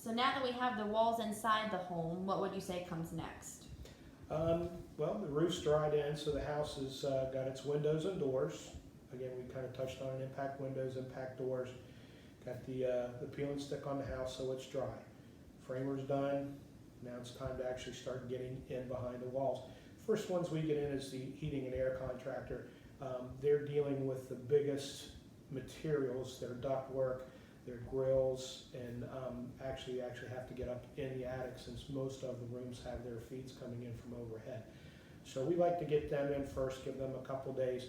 So now that we have the walls inside the home, what would you say comes next? Well, the roof's dried in, so the house has got its windows and doors. Again, we kind of touched on it, impact windows, impact doors. Got the peel and stick on the house, so it's dry. Framer's done. Now it's time to actually start getting in behind the walls. First ones we get in is the heating and air contractor. They're dealing with the biggest materials, their ductwork, their grills, and actually have to get up in the attic since most of the rooms have their feeds coming in from overhead. So we like to get them in first, give them a couple days.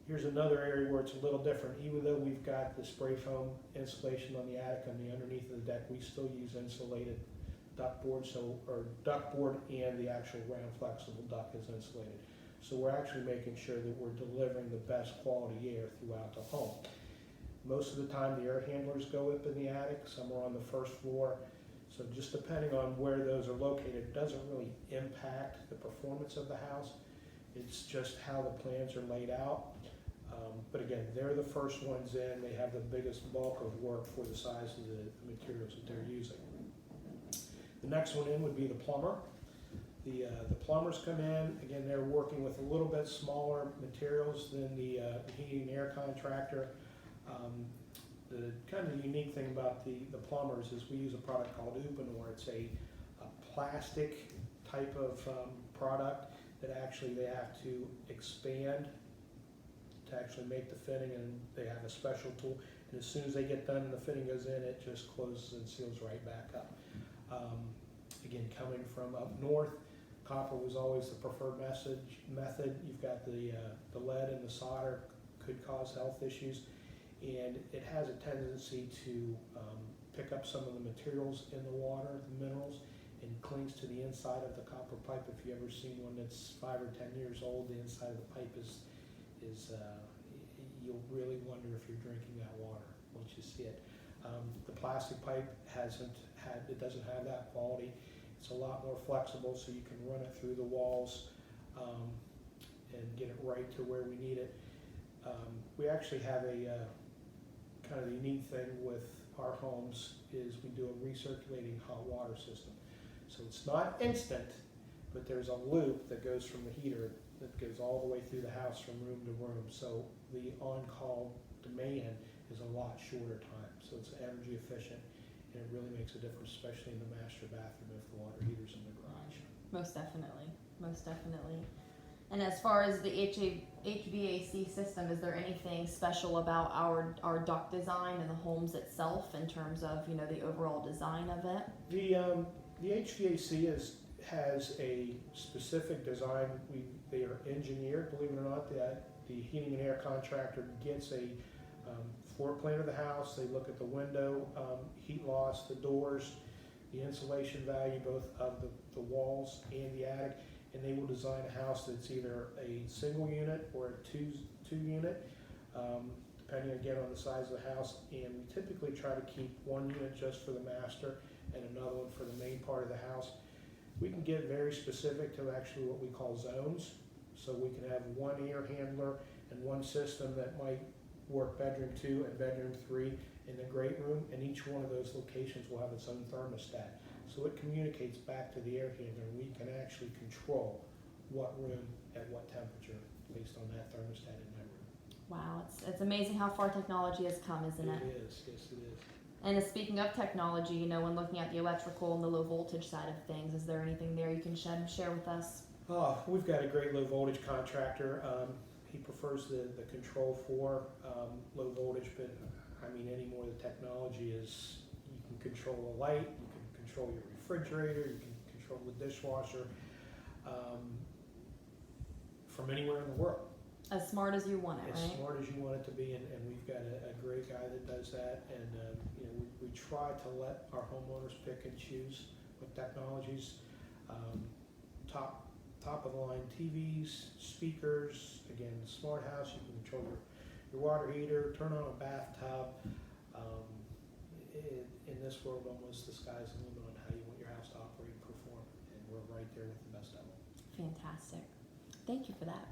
Here's another area where it's a little different. Even though we've got the spray foam insulation on the attic and the underneath of the deck, we still use insulated ductboard, or ductboard, and the actual round flexible duct is insulated. So we're actually making sure that we're delivering the best quality air throughout the home. Most of the time the air handlers go up in the attic, some are on the first floor. So just depending on where those are located, it doesn't really impact the performance of the house. It's just how the plans are laid out. But again, they're the first ones in. They have the biggest bulk of work for the size of the materials that they're using. The next one in would be the plumber. The plumbers come in. Again, they're working with a little bit smaller materials than the heating and air contractor. The kind of unique thing about the plumbers is we use a product called Upanor. It's a plastic type of product that actually they have to expand to actually make the fitting, and they have a special tool. And as soon as they get done and the fitting goes in, it just closes and seals right back up. Again, coming from up north, copper was always the preferred method. You've got the lead and the solder could cause health issues, and it has a tendency to pick up some of the materials in the water, the minerals, and clings to the inside of the copper pipe. If you ever seen one that's 5 or 10 years old, the inside of the pipe is you'll really wonder if you're drinking that water once you see it. The plastic pipe doesn't have that quality. It's a lot more flexible, so you can run it through the walls and get it right to where we need it. We actually have a kind of unique thing with our homes is we do a recirculating hot water system. So it's not instant, but there's a loop that goes from the heater that goes all the way through the house from room to room. So the on-call demand is a lot shorter time. So it's energy efficient, and it really makes a difference, especially in the master bathroom if the water heater's in the garage. Most definitely, most definitely. And as far as the HVAC system, is there anything special about our duct design and the homes itself in terms of the overall design of it? The HVAC has a specific design. They are engineered, believe it or not. That the heating and air contractor gets a floor plan of the house. They look at the window heat loss, the doors, the insulation value, both of the walls and the attic, and they will design a house that's either a single unit or a two unit, depending again on the size of the house. And we typically try to keep one unit just for the master and another one for the main part of the house. We can get very specific to actually what we call zones. So we can have one air handler and one system that might work bedroom 2 and bedroom 3 in the great room, and each one of those locations will have its own thermostat. So it communicates back to the air handler, and we can actually control what room at what temperature based on that thermostat in that room. Wow, it's amazing how far technology has come, isn't it? It is, yes it is. And speaking of technology, when looking at the electrical and the low voltage side of things, is there anything there you can share with us? Oh, we've got a great low voltage contractor. He prefers the control for low voltage, but I mean, any more the technology is, you can control the light, you can control your refrigerator, you can control the dishwasher from anywhere in the world. As smart as you want it, As right? smart as you want it to be, and we've got a great guy that does that, and we try to let our homeowners pick and choose what technologies. Top of the line TVs, speakers, again, the smart house, you can control your water heater, turn on a bathtub. In this world, almost the sky's the limit on how you want your house to operate and perform, and we're right there with the best of them. Fantastic. Thank you for that.